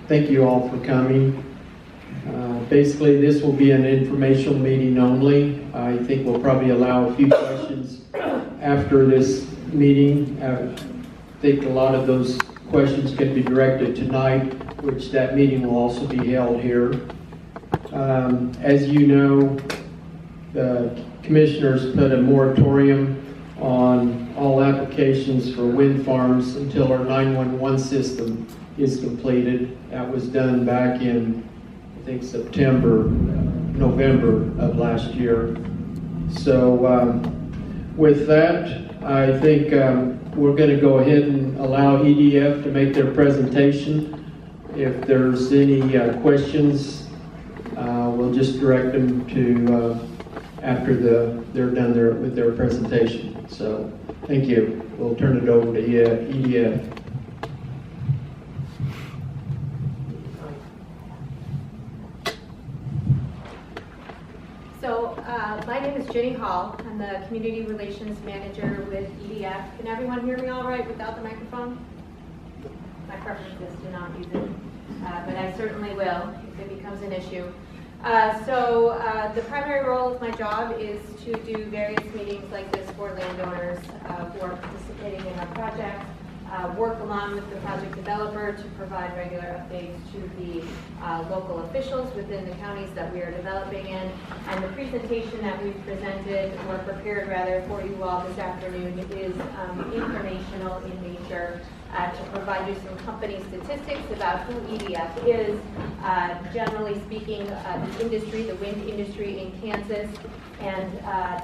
Thank you all for coming. Basically, this will be an informational meeting only. I think we'll probably allow a few questions after this meeting. I think a lot of those questions can be directed tonight, which that meeting will also be held here. As you know, the commissioners put a moratorium on all applications for wind farms until our 911 system is completed. That was done back in, I think, November of last year. So with that, I think we're going to go ahead and allow EDF to make their presentation. If there's any questions, we'll just direct them to after they're done with their presentation. So thank you. We'll turn it over to EDF. My name is Jenny Hall. I'm the Community Relations Manager with EDF. Can everyone hear me all right without the microphone? My preference is to not use it, but I certainly will if it becomes an issue. The primary role of my job is to do various meetings like this for landowners who are participating in our project, work along with the project developer to provide regular updates to the local officials within the counties that we are developing in. And the presentation that we've presented, or prepared rather, for you all this afternoon is informational in nature to provide you some company statistics about who EDF is, generally speaking, the industry, the wind industry in Kansas, and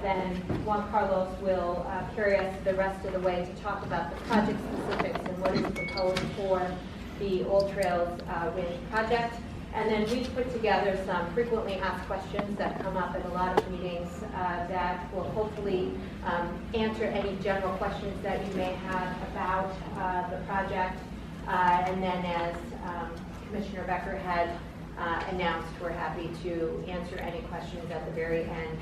then Juan Carlos will carry us the rest of the way to talk about the project specifics and what is proposed for the Old Trails Wind Project. And then we've put together some frequently asked questions that come up in a lot of meetings that will hopefully answer any general questions that you may have about the project. And then as Commissioner Becker had announced, we're happy to answer any questions at the very end.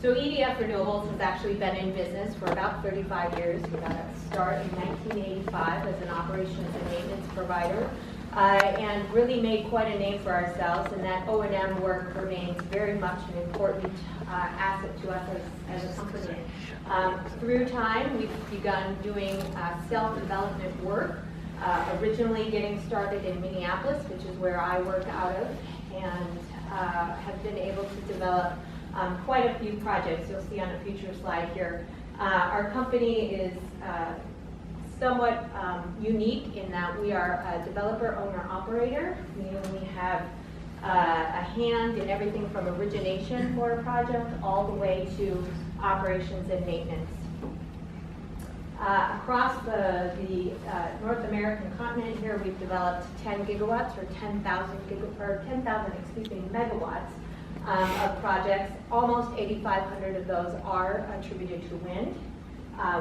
So EDF Renewables has actually been in business for about 35 years. We got a start in 1985 as an operations and maintenance provider. And really made quite a name for ourselves, and that O&M work remains very much an important asset to us as a company. Through time, we've begun doing self-development work, originally getting started in Minneapolis, which is where I work out of, and have been able to develop quite a few projects. You'll see on a future slide here. Our company is somewhat unique in that we are a developer, owner, operator, meaning we have a hand in everything from origination for a project all the way to operations and maintenance. Across the North American continent here, we've developed 10 gigawatts or 10,000 megawatts of projects. Almost 8,500 of those are attributed to wind.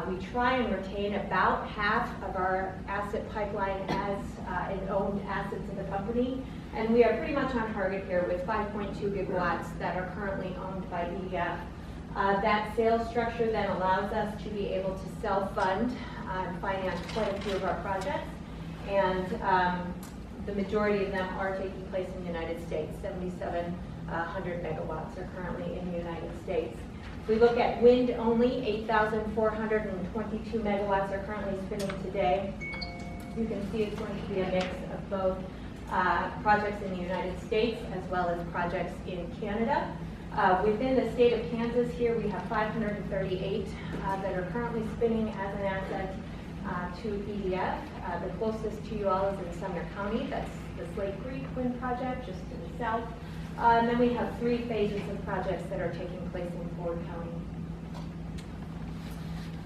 We try and retain about half of our asset pipeline as an owned asset to the company, and we are pretty much on target here with 5.2 gigawatts that are currently owned by EDF. That sales structure then allows us to be able to self-fund and finance quite a few of our projects, and the majority of them are taking place in the United States. 7,700 megawatts are currently in the United States. If we look at wind only, 8,422 megawatts are currently spinning today. You can see it's going to be a mix of both projects in the United States as well as projects in Canada. Within the state of Kansas here, we have 538 that are currently spinning as an asset to EDF. The closest to you all is in Sumner County. That's the Slate Creek Wind Project, just to the south. And then we have 3 phases of projects that are taking place in Ford County.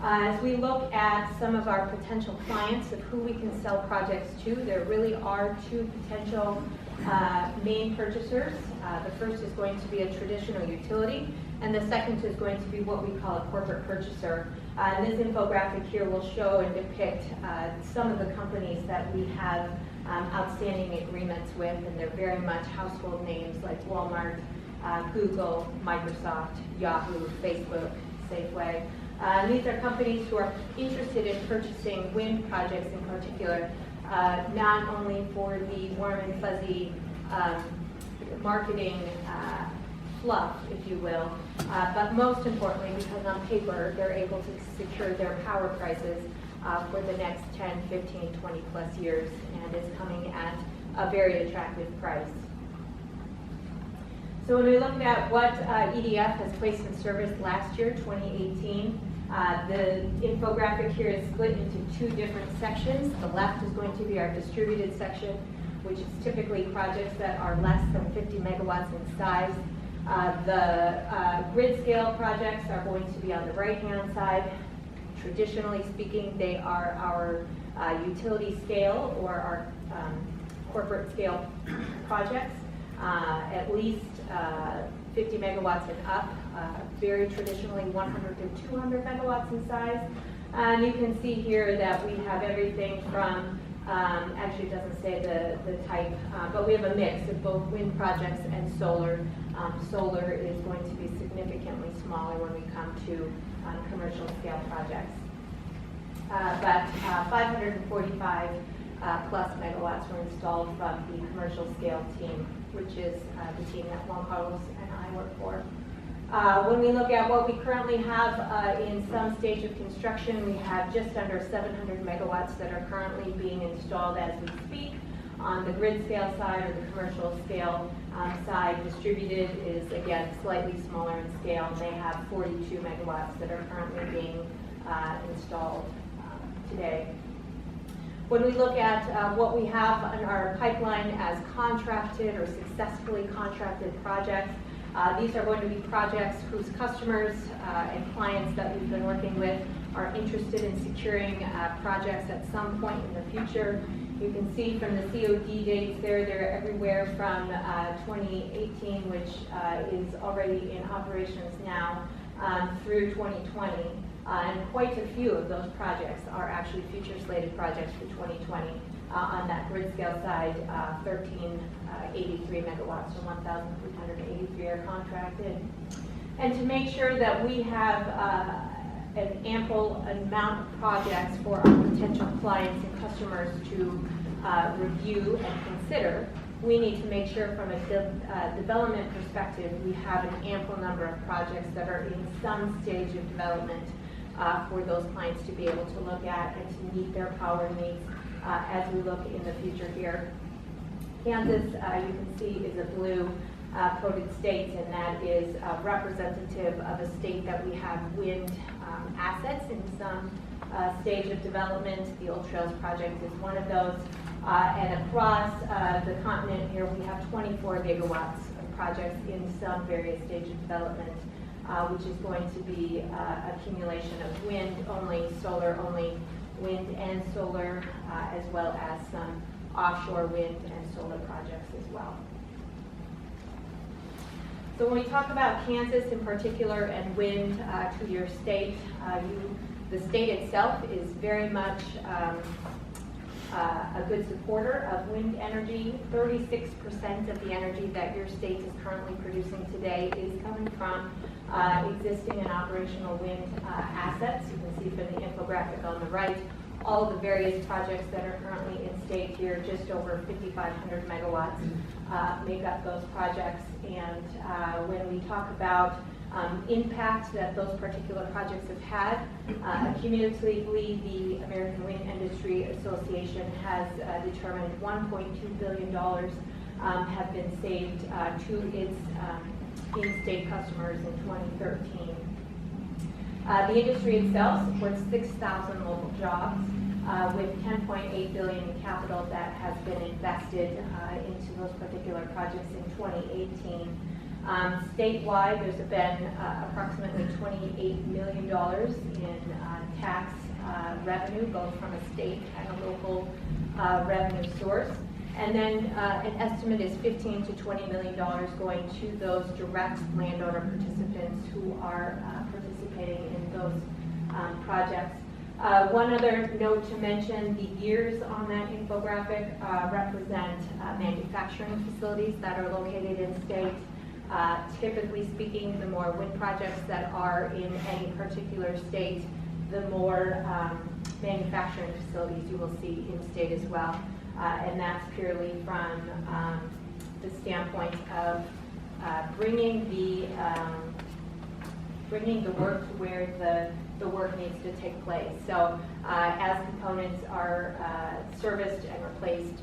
As we look at some of our potential clients of who we can sell projects to, there really are 2 potential main purchasers. The first is going to be a traditional utility, and the second is going to be what we call a corporate purchaser. And this infographic here will show and depict some of the companies that we have outstanding agreements with, and they're very much household names like Walmart, Google, Microsoft, Yahoo, Facebook, Safeway. These are companies who are interested in purchasing wind projects in particular not only for the warm and fuzzy marketing fluff, if you will, but most importantly because on paper they're able to secure their power prices for the next 10, 15, 20 plus years, and is coming at a very attractive price. So when we look at what EDF has placed in service last year, 2018, the infographic here is split into two different sections. The left is going to be our distributed section, which is typically projects that are less than 50 megawatts in size. The grid scale projects are going to be on the right-hand side. Traditionally speaking, they are our utility scale or our corporate scale projects, at least 50 megawatts and up, very traditionally 100 to 200 megawatts in size. And you can see here that we have everything from, actually it doesn't say the type, but we have a mix of both wind projects and solar. Solar is going to be significantly smaller when we come to commercial scale projects. But 545 plus megawatts were installed from the commercial scale team, which is the team that Juan Carlos and I work for. When we look at what we currently have in some stage of construction, we have just under 700 megawatts that are currently being installed as we speak. On the grid scale side or the commercial scale side, distributed is again slightly smaller in scale. They have 42 megawatts that are currently being installed today. When we look at what we have in our pipeline as contracted or successfully contracted projects, these are going to be projects whose customers and clients that we've been working with are interested in securing projects at some point in the future. You can see from the COD dates there, they're everywhere from 2018, which is already in operations now, through 2020. And quite a few of those projects are actually future slated projects for 2020. On that grid scale side, 1383 megawatts, so 1,383 are contracted. And to make sure that we have an ample amount of projects for our potential clients and customers to review and consider, we need to make sure from a development perspective we have an ample number of projects that are in some stage of development for those clients to be able to look at and to meet their power needs as we look in the future here. Kansas, you can see, is a blue coded state, and that is representative of a state that we have wind assets in some stage of development. The Old Trails project is one of those. And across the continent here, we have 24 gigawatts of projects in some various stage of development, which is going to be accumulation of wind only, solar only, wind and solar, as well as some offshore wind and solar projects as well. So when we talk about Kansas in particular and wind to your state, the state itself is very much a good supporter of wind energy. 36% of the energy that your state is currently producing today is coming from existing and operational wind assets. You can see from the infographic on the right, all of the various projects that are currently in state here, just over 5,500 megawatts make up those projects. And when we talk about impact that those particular projects have had, cumulatively the American Wind Industry Association has determined $1.2 billion have been saved to its in-state customers in 2013. The industry itself supports 6,000 local jobs with $10.8 billion in capital that has been invested into those particular projects in 2018. Statewide, there's been approximately $28 million in tax revenue, both from a state and a local revenue source. And then an estimate is $15 to $20 million going to those direct landowner participants who are participating in those projects. One other note to mention, the years on that infographic represent manufacturing facilities that are located in state. Typically speaking, the more wind projects that are in any particular state, the more manufacturing facilities you will see in state as well. And that's purely from the standpoint of bringing the work to where the work needs to take place. So as components are serviced and replaced,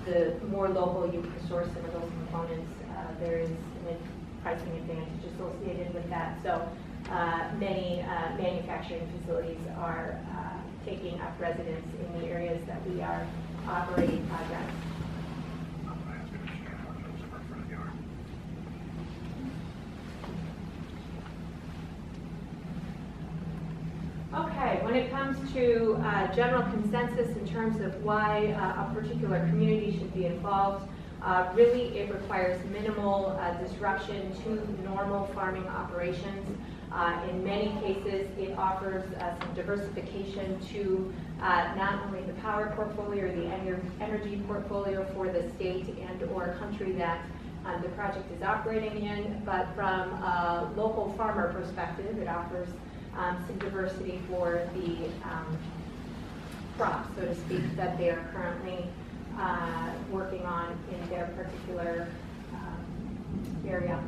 the more local you can source some of those components, there is a pricing advantage associated with that. So many manufacturing facilities are taking up residence in the areas that we are operating projects. Okay, when it comes to general consensus in terms of why a particular community should be involved, really it requires minimal disruption to normal farming operations. In many cases, it offers some diversification to not only the power portfolio or the energy portfolio for the state and or country that the project is operating in, but from a local farmer perspective, it offers some diversity for the crops, so to speak, that they are currently working on in their particular area.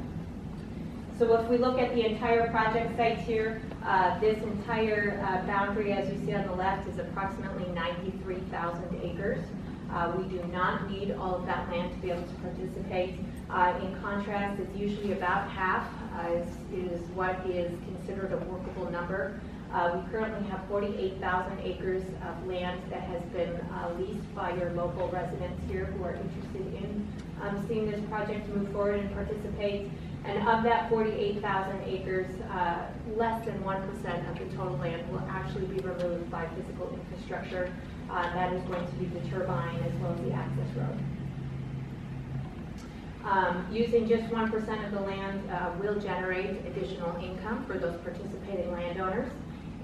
So if we look at the entire project site here, this entire boundary, as you see on the left, is approximately 93,000 acres. We do not need all of that land to be able to participate. In contrast, it's usually about half is what is considered a workable number. We currently have 48,000 acres of land that has been leased by your local residents here who are interested in seeing this project move forward and participate. And of that 48,000 acres, less than 1% of the total land will actually be removed by physical infrastructure. That is going to be the turbine as well as the access road. Using just 1% of the land will generate additional income for those participating landowners,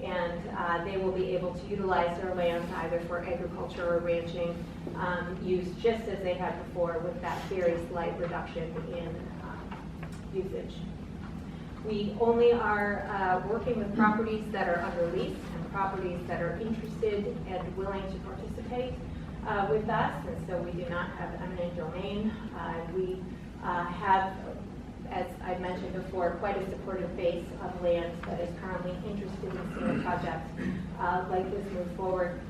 and they will be able to utilize their land either for agriculture or ranching use just as they had before, with that very slight reduction in usage. We only are working with properties that are under lease and properties that are interested and willing to participate with us, and so we do not have eminent domain. We have, as I mentioned before, quite a supportive base of land that is currently interested in seeing a project like this move forward.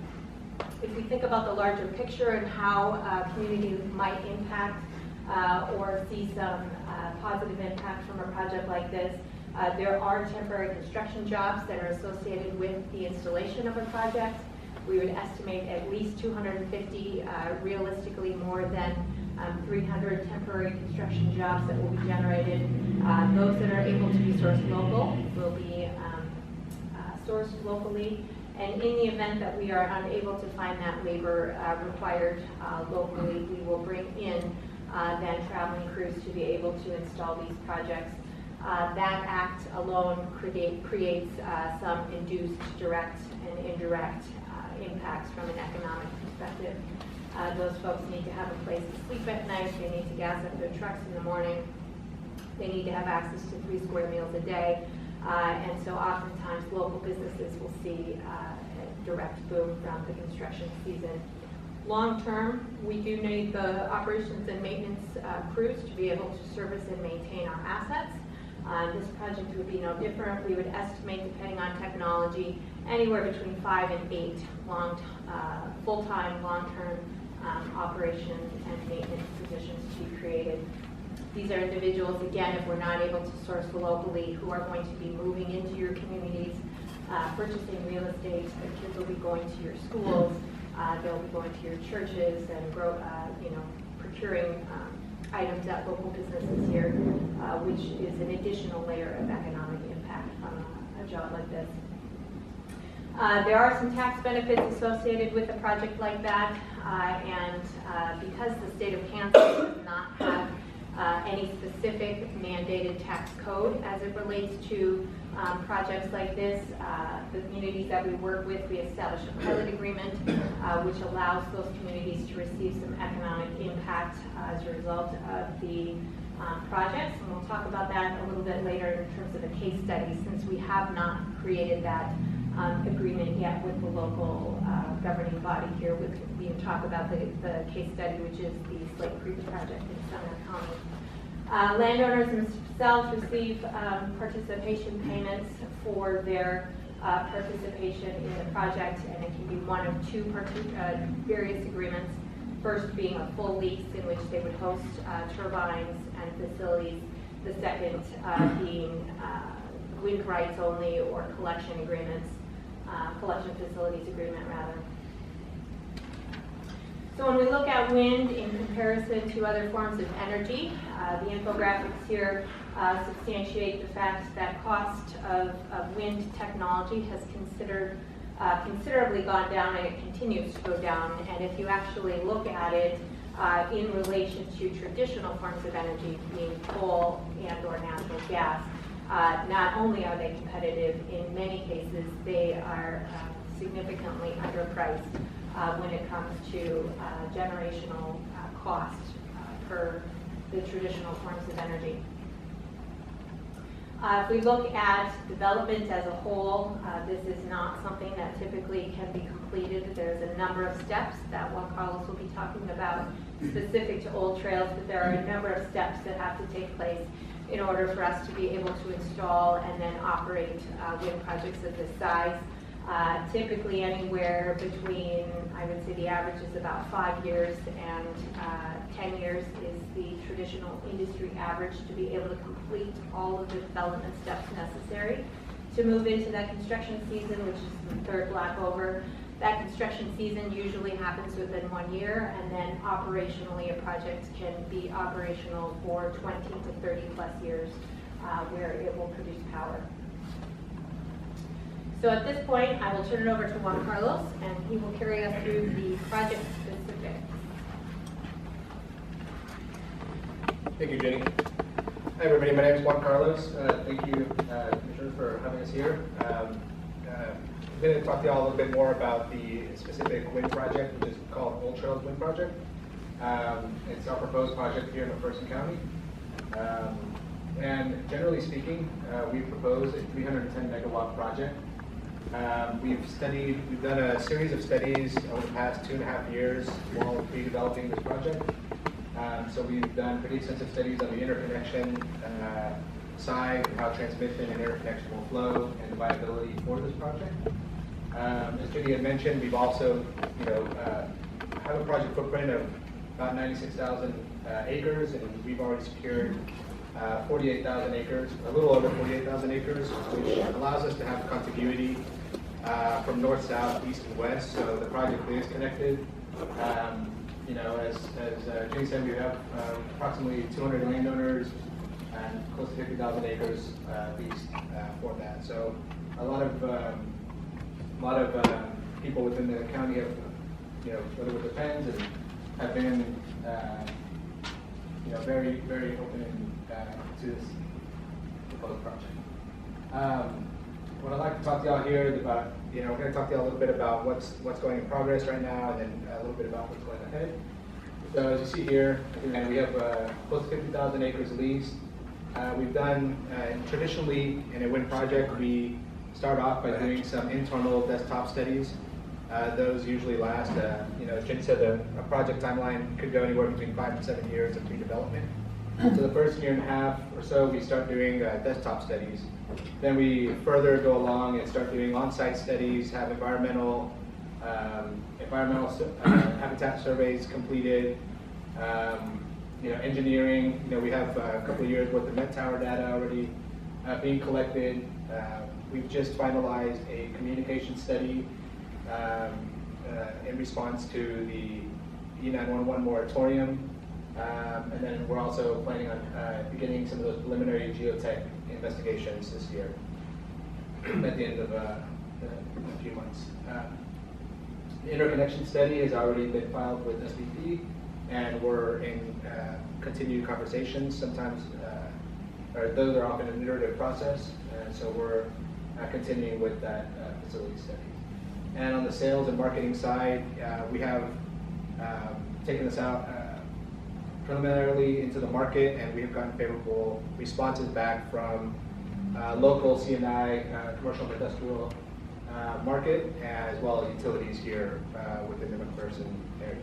If we think about the larger picture and how community might impact or see some positive impact from a project like this, there are temporary construction jobs that are associated with the installation of a project. We would estimate at least 250, realistically more than 300 temporary construction jobs that will be generated. Those that are able to be sourced local will be sourced locally. And in the event that we are unable to find that labor required locally, we will bring in then traveling crews to be able to install these projects. That act alone creates some induced direct and indirect impacts from an economic perspective. Those folks need to have a place to sleep at night. They need to gas up their trucks in the morning. They need to have access to 3 square meals a day. And so oftentimes local businesses will see a direct boom from the construction season. Long term, we do need the operations and maintenance crews to be able to service and maintain our assets. This project would be no different. We would estimate, depending on technology, anywhere between 5 and 8 full-time, long-term operation and maintenance positions to be created. These are individuals, again, if we're not able to source locally, who are going to be moving into your communities, purchasing real estate. The kids will be going to your schools. They'll be going to your churches and procuring items at local businesses here, which is an additional layer of economic impact from a job like this. There are some tax benefits associated with a project like that, and because the state of Kansas does not have any specific mandated tax code as it relates to projects like this, the communities that we work with, we establish a pilot agreement which allows those communities to receive some economic impact as a result of the projects, and we'll talk about that a little bit later in terms of a case study, since we have not created that agreement yet with the local governing body here. We talk about the case study, which is the Slate Creek project in Sumner County. Landowners themselves receive participation payments for their participation in the project, and it can be one of two various agreements. First being a full lease in which they would host turbines and facilities. The second being wind rights only or collection agreements, collection facilities agreement rather. So when we look at wind in comparison to other forms of energy, the infographics here substantiate the fact that cost of wind technology has considerably gone down, and it continues to go down. And if you actually look at it in relation to traditional forms of energy, being coal and or natural gas, not only are they competitive, in many cases they are significantly underpriced when it comes to generational cost per the traditional forms of energy. If we look at development as a whole, this is not something that typically can be completed. There's a number of steps that Juan Carlos will be talking about specific to old trails, but there are a number of steps that have to take place in order for us to be able to install and then operate wind projects of this size. Typically anywhere between, I would say the average is about 5 years and 10 years is the traditional industry average to be able to complete all of the development steps necessary to move into that construction season, which is the third block over. That construction season usually happens within 1 year, and then operationally a project can be operational for 20 to 30 plus years where it will produce power. So at this point, I will turn it over to Juan Carlos, and he will carry us through the project specifics. Thank you, Jenny. Hi, everybody. My name is Juan Carlos. Thank you, Commissioner, for having us here. I'm going to talk to you all a little bit more about the specific wind project, which is called Old Trails Wind Project. It's our proposed project here in McPherson County. And generally speaking, we propose a 310 megawatt project. We've done a series of studies over the past 2.5 years while pre-developing this project. So we've done pretty extensive studies on the interconnection side, how transmission and interconnection will flow, and the viability for this project. As Judy had mentioned, we've also, have a project footprint of about 96,000 acres, and we've already secured 48,000 acres, a little over 48,000 acres, which allows us to have contiguity from north, south, east, and west. So the project is connected. As Jenny said, we have approximately 200 landowners and close to 50,000 acres leased for that. So a lot of people within the county have, whether with the Pens, and have been, very, very open to this proposed project. What I'd like to talk to y'all here is about, we're going to talk to y'all a little bit about what's going in progress right now, and then a little bit about what's going ahead. So as you see here, we have close to 50,000 acres leased. We've done, traditionally in a wind project, we start off by doing some internal desktop studies. Those usually last, as Jen said, a project timeline could go anywhere between 5 and 7 years of pre-development. So the first 1.5 years or so, we start doing desktop studies. Then we further go along and start doing on-site studies, have environmental habitat surveys completed, engineering. We have a couple of years worth of Met Tower data already being collected. We've just finalized a communication study in response to the E911 moratorium. And then we're also planning on beginning some of those preliminary geotech investigations this year at the end of a few months. The interconnection study has already been filed with SPP, and we're in continued conversations. Sometimes, or those are often an iterative process, and so we're continuing with that facility study. And on the sales and marketing side, we have taken this out preliminarily into the market, and we have gotten favorable responses back from local C&I, commercial and industrial market, as well as utilities here within the McPherson area.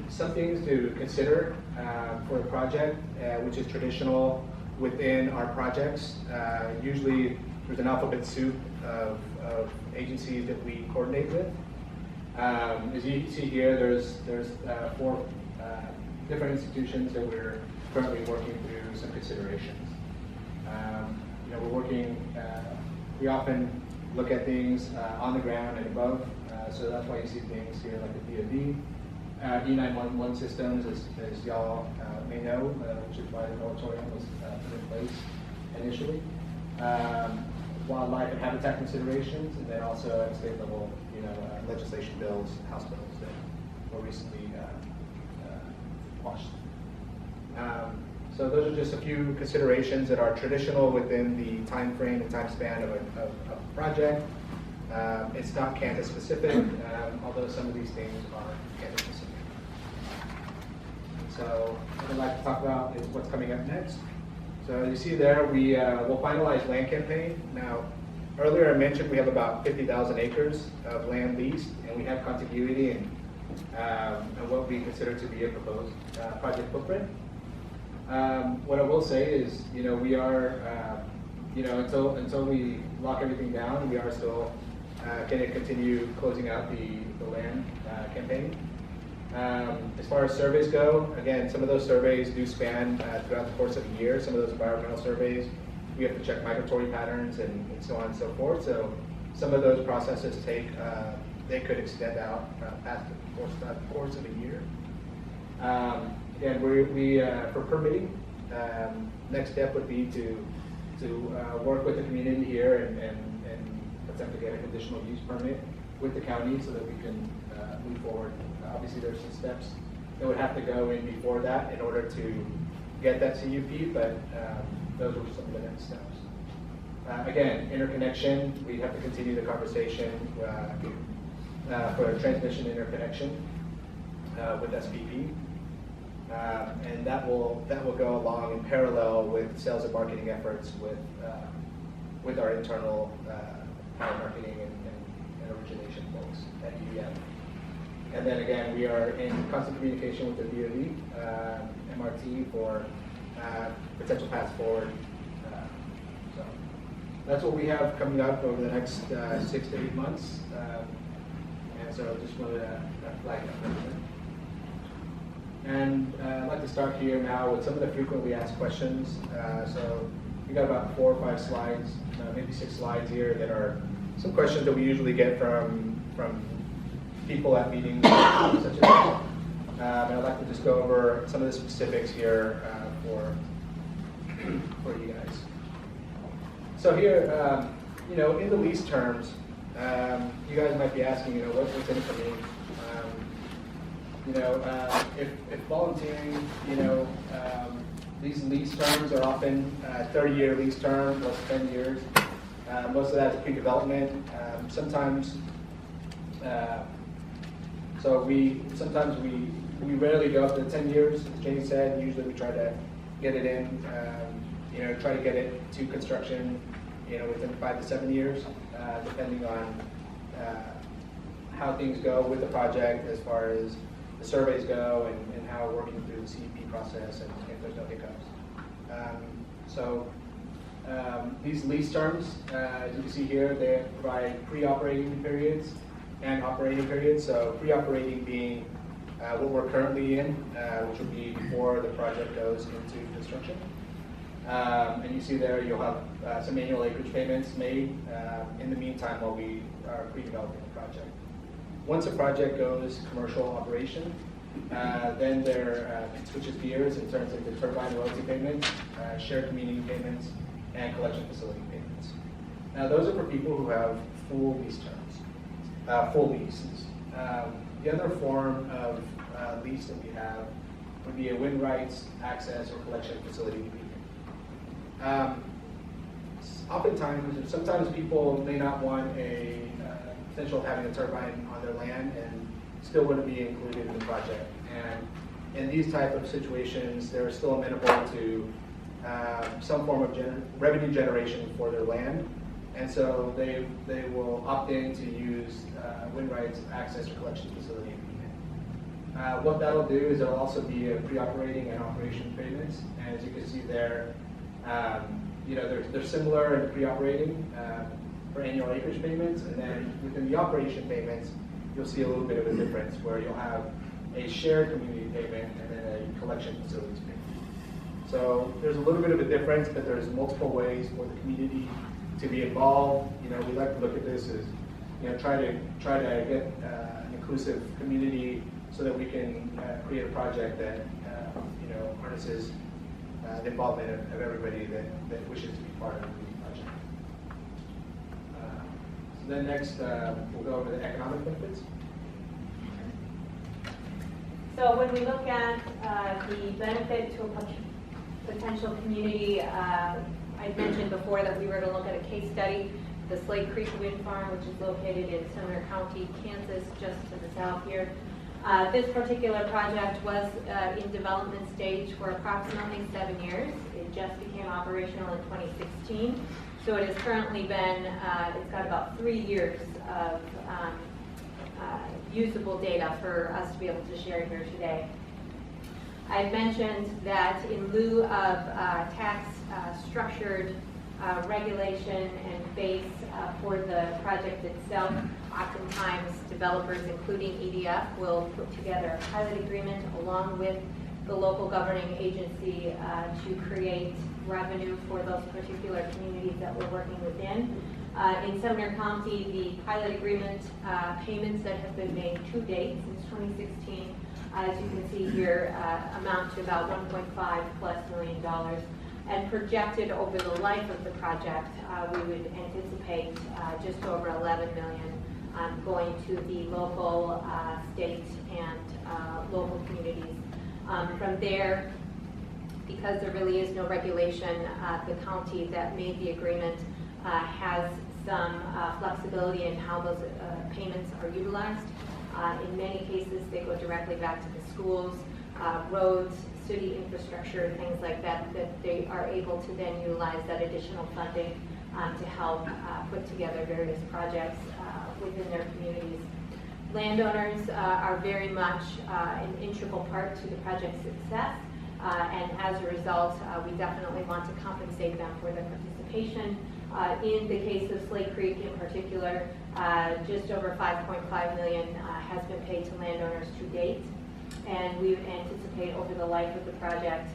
Some things to consider for a project, which is traditional within our projects. Usually there's an alphabet soup of agencies that we coordinate with. As you can see here, there's 4 different institutions that we're currently working through some considerations. We're working, we often look at things on the ground and above, so that's why you see things here like the DoD. E911 systems, as y'all may know, which is why the moratorium was put in place initially. Wildlife and habitat considerations, and then also at state level, legislation bills, House bills that were recently washed. So those are just a few considerations that are traditional within the time frame and time span of a project. It's not Kansas specific, although some of these things are Kansas specific. So what I'd like to talk about is what's coming up next. So you see there, we will finalize land campaign. Now, earlier I mentioned we have about 50,000 acres of land leased, and we have contiguity and what we consider to be a proposed project footprint. What I will say is, we are, until we lock everything down, we are still going to continue closing out the land campaign. As far as surveys go, again, some of those surveys do span throughout the course of a year. Some of those environmental surveys, we have to check migratory patterns and so on and so forth. So some of those processes take, they could extend out past the course of a year. Again, we for permitting, next step would be to work with the community here and attempt to get a conditional use permit with the county so that we can move forward. Obviously, there's some steps that would have to go in before that in order to get that CUP, but those are some of the next steps. Again, interconnection, we have to continue the conversation for transmission interconnection with SPP. And that will go along in parallel with sales and marketing efforts with our internal marketing and origination folks at EDF. And then again, we are in constant communication with the DoD, MRT for potential paths forward. So that's what we have coming up over the next 6 to 8 months. And so I just wanted to flag that. And I'd like to start here now with some of the frequently asked questions. So we got about 4 or 5 slides, maybe 6 slides here that are some questions that we usually get from people at meetings such as this. And I'd like to just go over some of the specifics here for you guys. So here, in the lease terms, you guys might be asking, what's in it for me? If volunteering, these lease terms are often 30-year lease term plus 10 years. Most of that is pre-development. Sometimes we rarely go up to 10 years. As Jane said, usually we try to get it in, try to get it to construction, within 5 to 7 years, depending on how things go with the project as far as the surveys go and how we're working through the CEP process and if there's no hiccups. These lease terms, as you can see here, they provide pre-operating periods and operating periods. So pre-operating being what we're currently in, which will be before the project goes into construction. And you see there you'll have some annual acreage payments made in the meantime while we are pre-developing the project. Once a project goes commercial operation, then it switches gears and turns into turbine royalty payments, shared community payments, and collection facility payments. Now those are for people who have full lease terms, full leases. The other form of lease that we have would be a wind rights, access, or collection facility agreement. Sometimes people may not want a potential of having a turbine on their land and still wouldn't be included in the project. And in these type of situations, they're still amenable to some form of revenue generation for their land. And so they will opt in to use wind rights access or collection facility agreement. What that'll do is there'll also be a pre-operating and operation payments. And as you can see there, they're similar in pre-operating for annual acreage payments, and then within the operation payments, you'll see a little bit of a difference where you'll have a shared community payment and then a collection facilities payment. So there's a little bit of a difference, but there's multiple ways for the community to be involved. We like to look at this as, try to get an inclusive community so that we can create a project that harnesses the involvement of everybody that wishes to be part of the project. So then next, we'll go over the economic benefits. So when we look at the benefit to a potential community, I mentioned before that we were going to look at a case study, the Slate Creek Wind Farm, which is located in Sumner County, Kansas, just to the south here. This particular project was in development stage for approximately 7 years. It just became operational in 2016. So it has currently been, it's got about 3 years of usable data for us to be able to share here today. I mentioned that in lieu of tax structured regulation and base for the project itself, oftentimes developers, including EDF, will put together a pilot agreement along with the local governing agency to create revenue for those particular communities that we're working within. In Sumner County, the pilot agreement payments that have been made to date since 2016, as you can see here, amount to about $1.5+ million. And projected over the life of the project, we would anticipate just over $11 million going to the local, state, and local communities. From there, because there really is no regulation, the county that made the agreement has some flexibility in how those payments are utilized. In many cases, they go directly back to the schools, roads, city infrastructure, and things like that, that they are able to then utilize that additional funding to help put together various projects within their communities. Landowners are very much an integral part to the project's success, and as a result, we definitely want to compensate them for their participation. In the case of Slate Creek in particular, just over $5.5 million has been paid to landowners to date, and we would anticipate over the life of the project,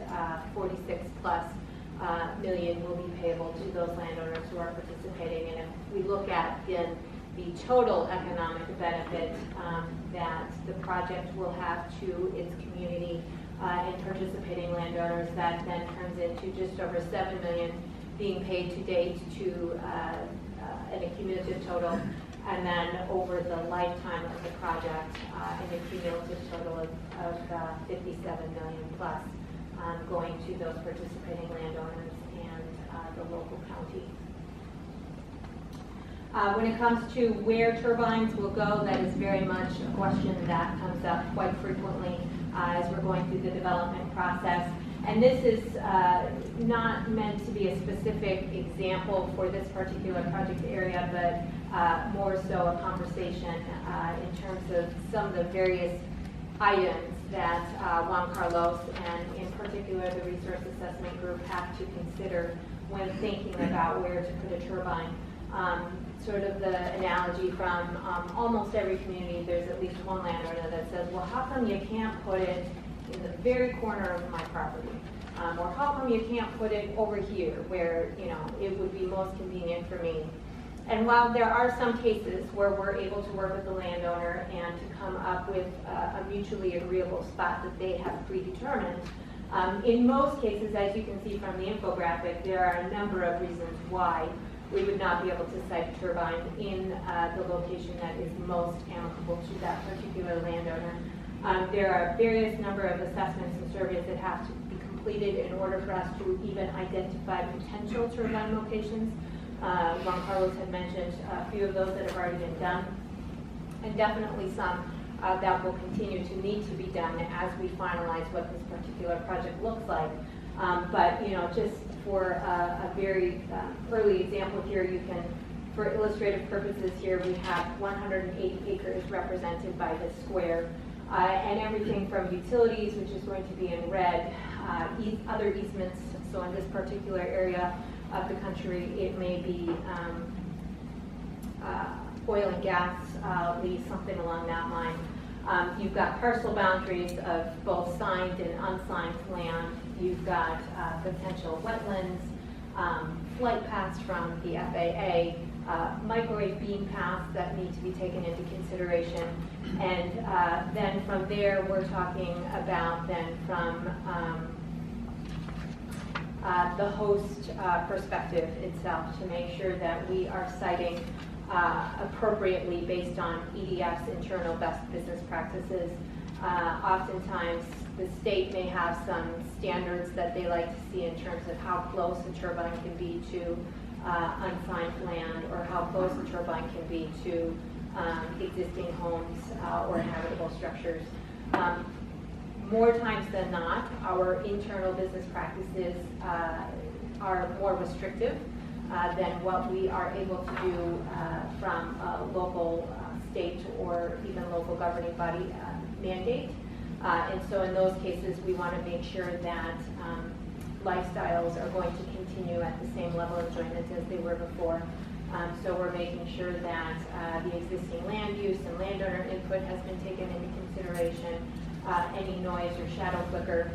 46+ million will be payable to those landowners who are participating. And if we look at then the total economic benefit that the project will have to its community and participating landowners, that then turns into just over $7 million being paid to date to an accumulative total, and then over the lifetime of the project, an accumulative total of 57 million plus going to those participating landowners and the local county. When it comes to where turbines will go, that is very much a question that comes up quite frequently as we're going through the development process. And this is not meant to be a specific example for this particular project area, but more so a conversation in terms of some of the various items that Juan Carlos and in particular the Resource Assessment Group have to consider when thinking about where to put a turbine. Sort of the analogy from almost every community, there's at least one landowner that says, well, how come you can't put it in the very corner of my property? Or how come you can't put it over here where, you know, it would be most convenient for me? And while there are some cases where we're able to work with the landowner and to come up with a mutually agreeable spot that they have predetermined, in most cases, as you can see from the infographic, there are a number of reasons why we would not be able to site a turbine in the location that is most amicable to that particular landowner. There are various number of assessments and surveys that have to be completed in order for us to even identify potential turbine locations. Juan Carlos had mentioned a few of those that have already been done, and definitely some that will continue to need to be done as we finalize what this particular project looks like. But you know, just for a very early example here, you can For illustrative purposes here, we have 180 acres represented by this square, and everything from utilities, which is going to be in red, other easements. So in this particular area of the country, it may be oil and gas lease, something along that line. You've got parcel boundaries of both signed and unsigned land. You've got potential wetlands, flight paths from the FAA, microwave beam paths that need to be taken into consideration. And then from there, we're talking about then from the host perspective itself to make sure that we are citing appropriately based on EDF's internal best business practices. Oftentimes, the state may have some standards that they like to see in terms of how close a turbine can be to unsigned land, or how close a turbine can be to existing homes or habitable structures. More times than not, our internal business practices are more restrictive than what we are able to do from a local, state, or even local governing body mandate. And so in those cases, we want to make sure that lifestyles are going to continue at the same level of enjoyment as they were before. So we're making sure that the existing land use and landowner input has been taken into consideration. Any noise or shadow flicker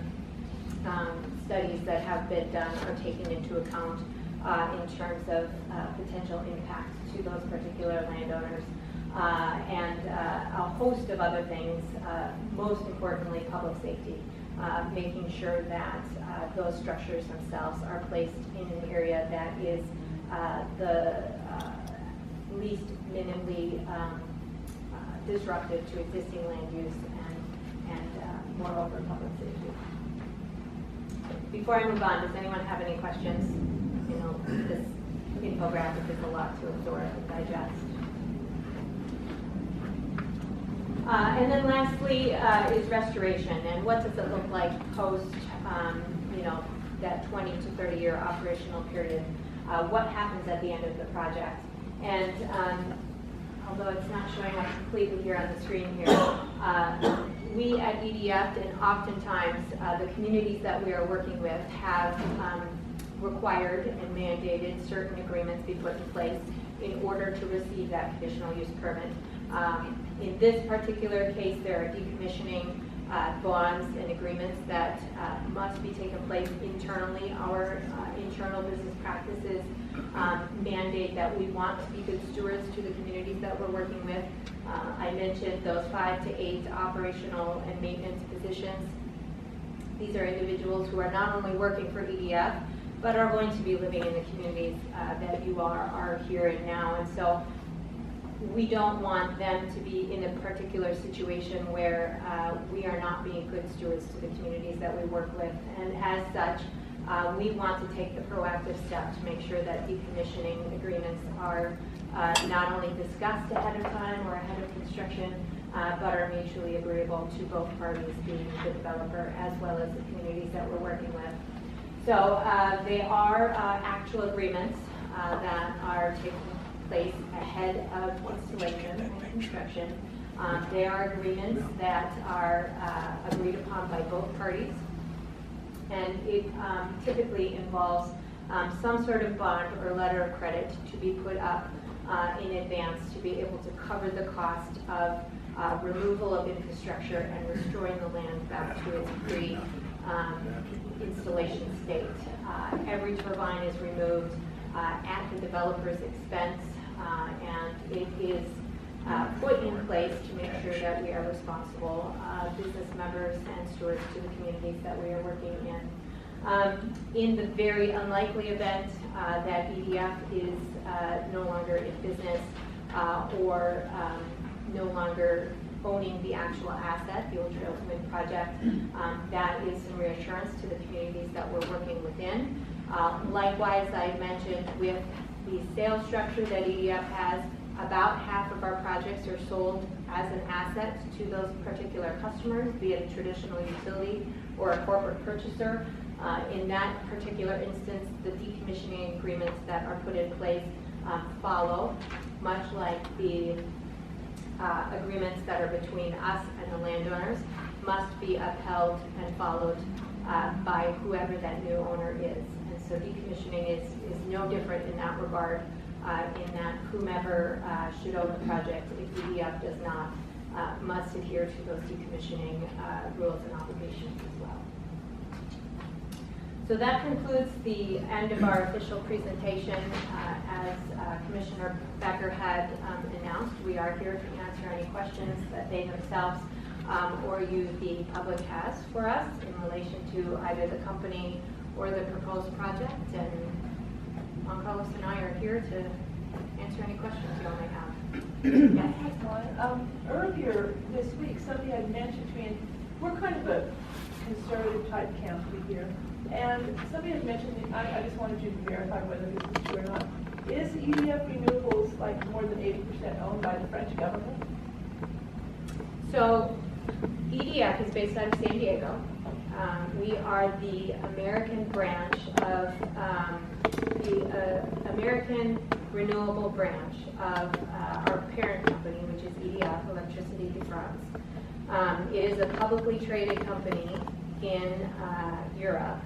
studies that have been done are taken into account in terms of potential impact to those particular landowners. And a host of other things, most importantly, public safety, making sure that those structures themselves are placed in an area that is the least minimally disruptive to existing land use and moreover public safety. Before I move on, does anyone have any questions? You know, this infographic is a lot to absorb and digest. And then lastly is restoration, and what does it look like post, you know, that 20 to 30 year operational period? What happens at the end of the project? And although it's not showing up completely here on the screen here, we at EDF and oftentimes the communities that we are working with have required and mandated certain agreements be put in place in order to receive that conditional use permit. In this particular case, there are decommissioning bonds and agreements that must be taken place internally. Our internal business practices mandate that we want to be good stewards to the communities that we're working with. I mentioned those 5 to 8 operational and maintenance positions. These are individuals who are not only working for EDF, but are going to be living in the communities that you are here and now. And so we don't want them to be in a particular situation where we are not being good stewards to the communities that we work with. And as such, we want to take the proactive step to make sure that decommissioning agreements are not only discussed ahead of time or ahead of construction, but are mutually agreeable to both parties, being the developer as well as the communities that we're working with. So they are actual agreements that are taking place ahead of installation and construction. They are agreements that are agreed upon by both parties, and it typically involves some sort of bond or letter of credit to be put up in advance to be able to cover the cost of removal of infrastructure and restoring the land back to its pre-installation state. Every turbine is removed at the developer's expense, and it is put in place to make sure that we are responsible business members and stewards to the communities that we are working in. In the very unlikely event that EDF is no longer in business or no longer owning the actual asset, the Old Trail to Wind project, that is some reassurance to the communities that we're working within. Likewise, I mentioned with the sales structure that EDF has, about half of our projects are sold as an asset to those particular customers, be it a traditional utility or a corporate purchaser. In that particular instance, the decommissioning agreements that are put in place follow, much like the agreements that are between us and the landowners, must be upheld and followed by whoever that new owner is. And so decommissioning is no different in that regard, in that whomever should own the project, if EDF does not, must adhere to those decommissioning rules and obligations as well. So that concludes the end of our official presentation. As Commissioner Becker had announced, we are here to answer any questions that they themselves or you, the public, has for us in relation to either the company or the proposed project. And Juan Carlos and I are here to answer any questions you all may have. Yes? Earlier this week, somebody had mentioned to me, and we're kind of a conservative type county here, and somebody had mentioned, I just wanted you to verify whether this is true or not. Is EDF Renewables like more than 80% owned by the French government? So EDF is based out of San Diego. We are the American branch of the American renewable branch of our parent company, which is EDF, Electricity de France. It is a publicly traded company in Europe,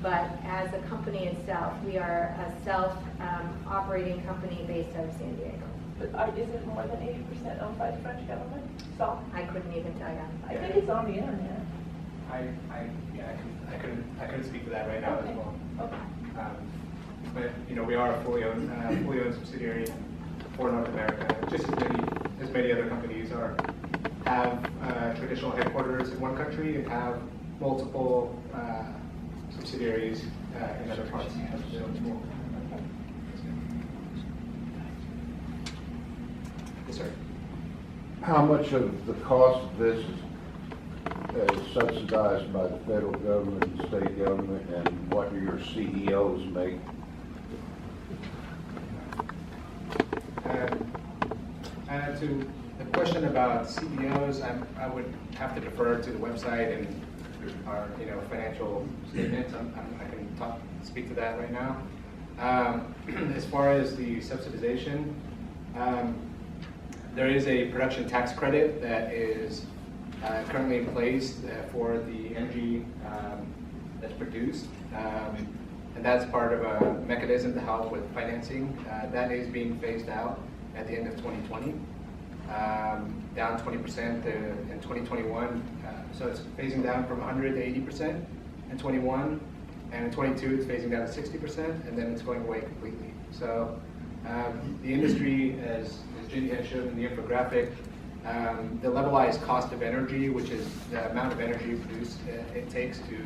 but as a company itself, we are a self-operating company based out of San Diego. But is it more than 80% owned by the French government? So I couldn't even tell you. I think it's on the internet. I couldn't speak to that right now as Okay. well. Okay. But we are a fully owned subsidiary for North America, just as many other companies have traditional headquarters in one country and have multiple subsidiaries in other parts of the world. Yes, sir. How much of the cost of this is subsidized by the federal government and state government, and what do your CEOs make? To the question about CEOs, I would have to defer to the website and our financial statements. I can speak to that right now. As far as the subsidization, there is a production tax credit that is currently in place for the energy that's produced. And that's part of a mechanism to help with financing. That is being phased out at the end of 2020, down 20% in 2021. So it's phasing down from 100 to 80% in 21, and in 22 it's phasing down to 60%, and then it's going away completely. So the industry, as Ginny had shown in the infographic, the levelized cost of energy, which is the amount of energy it takes to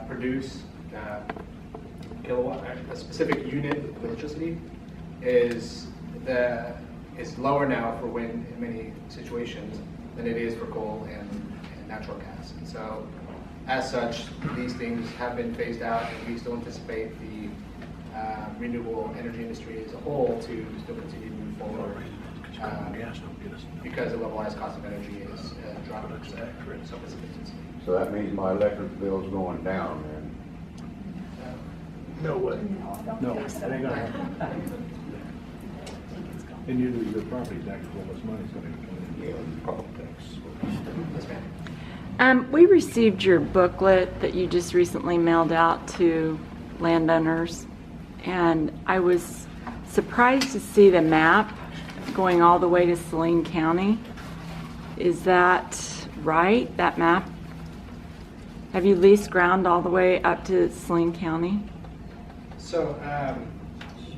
produce kilowatt, a specific unit of electricity, is lower now for wind in many situations than it is for coal and natural gas. And so, as such, these things have been phased out, and we still anticipate the renewable energy industry as a whole to still continue to move forward because the levelized cost of energy is dropping so precipitously. So that means my electric bill's going down, then? No way. No, think it so. ain't gonna happen. And you lose your property tax, all this money's gonna come in. Yeah, property tax. Yes, ma'am. We received your booklet that you just recently mailed out to landowners, and I was surprised to see the map going all the way to Saline County. Is that right, that map? Have you leased ground all the way up to Saline County? So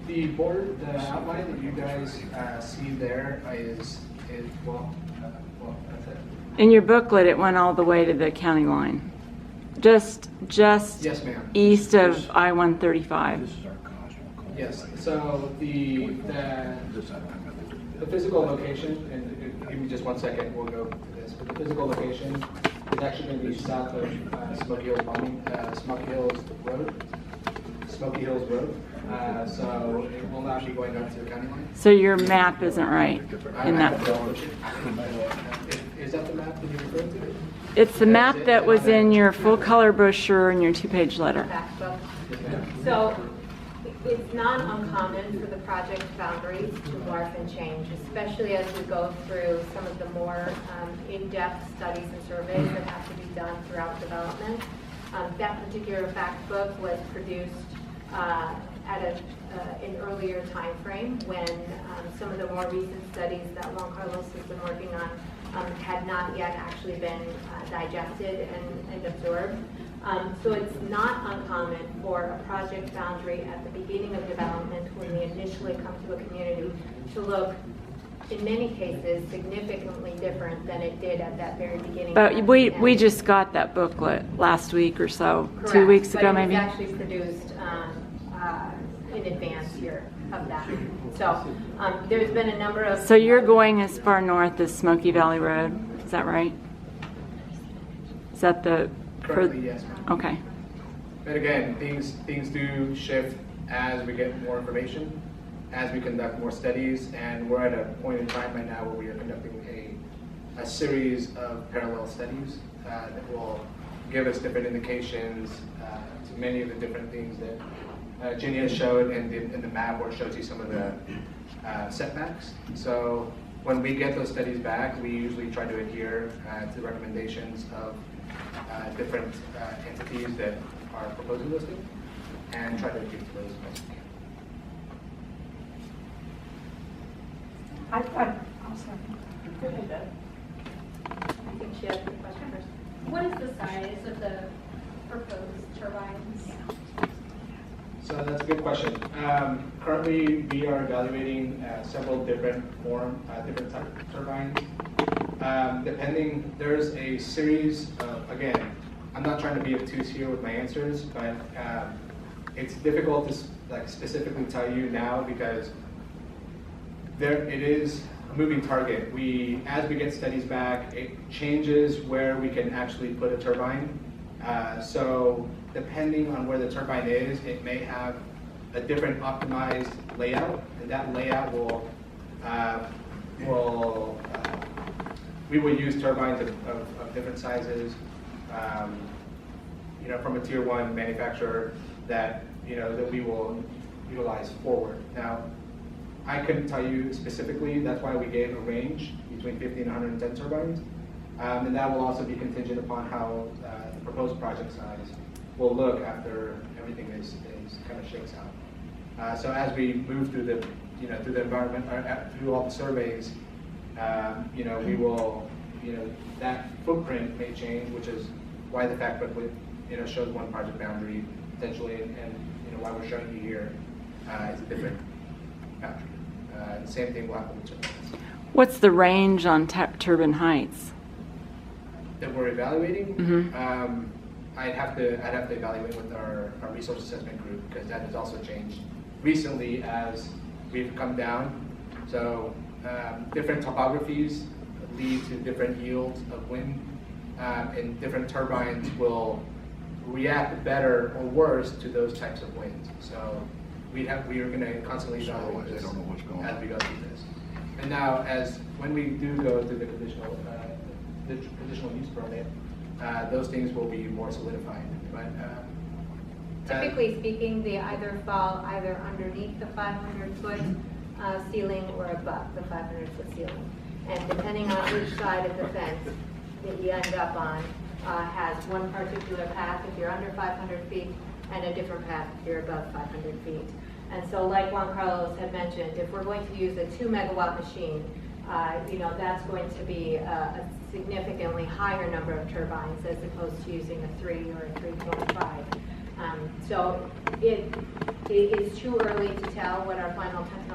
the outline that you guys see there is that's it. In your booklet, it went all the way to the county line. Just Yes, ma'am. east of I-135. This is our cost. we'll call it Yes. like- So the This I don't know. the physical location, and give me just 1 second, we'll go to this. But the physical location is actually going to be south of Smoky Hills Road. So it will not be going up to the county line. So your map isn't right in that. Is that the map that you're referring to? It's the map that was in your full color brochure and your 2-page letter. Fact book. So It's not uncommon for the project boundaries to morph and change, especially as we go through some of the more in-depth studies and surveys that have to be done throughout development. That particular fact book was produced at an earlier time frame when some of the more recent studies that Juan Carlos has been working on had not yet actually been digested and absorbed. So it's not uncommon for a project boundary at the beginning of development when we initially come to a community to look, in many cases, significantly different than it did at that very beginning. But we just got that booklet last week or so, 2 weeks ago maybe. But it was actually produced in advance here of that. So there's been a number of... So you're going as far north as Smoky Valley Road, is that right? Is that the... Currently, yes. Okay. But again, things do shift as we get more information, as we conduct more studies, and we're at a point in time right now where we are conducting a series of parallel studies that will give us different indications to many of the different things that Jenny has showed in the map, where it shows you some of the setbacks. So when we get those studies back, we usually try to adhere to the recommendations of different entities that are proposing those things, and try to adhere to those as best we can. Go ahead, Beth. I think she has a question first. What is the size of the proposed turbines? So that's a good question. Currently, we are evaluating several different different type of turbines. There's a series of, again, I'm not trying to be obtuse here with my answers, but it's difficult to specifically tell you now because it is a moving target. As we get studies back, it changes where we can actually put a turbine. So depending on where the turbine is, it may have a different optimized layout, and that layout we will use turbines of different sizes, from a tier 1 manufacturer that that we will utilize forward. Now, I couldn't tell you specifically. That's why we gave a range between 50 and 110 turbines, and that will also be contingent upon how the proposed project size will look after everything is kind of shakes out. So as we move through the environment, through all the surveys, we will, that footprint may change, which is why the fact book shows one project boundary potentially, and why we're showing you here is a different boundary. The same thing will happen with turbines. What's the range on turbine heights? That we're evaluating. Mm-hmm. I'd have to evaluate with our resource assessment group, because that has also changed recently as we've come down. So different topographies lead to different yields of wind, and different turbines will react better or worse to those types of winds. So we are going to constantly evaluate this They don't know what's going as on. we go through this. And now, when we do go through the conditional use permit, those things will be more solidified. But Typically speaking, they either fall either underneath the 500-foot ceiling or above the 500-foot ceiling. And depending on which side of the fence that you end up on, has one particular path if you're under 500 feet and a different path if you're above 500 feet. And so like Juan Carlos had mentioned, if we're going to use a 2-megawatt machine, that's going to be a significantly higher number of turbines as opposed to using a 3 or a 3.5. So it is too early to tell what our final technology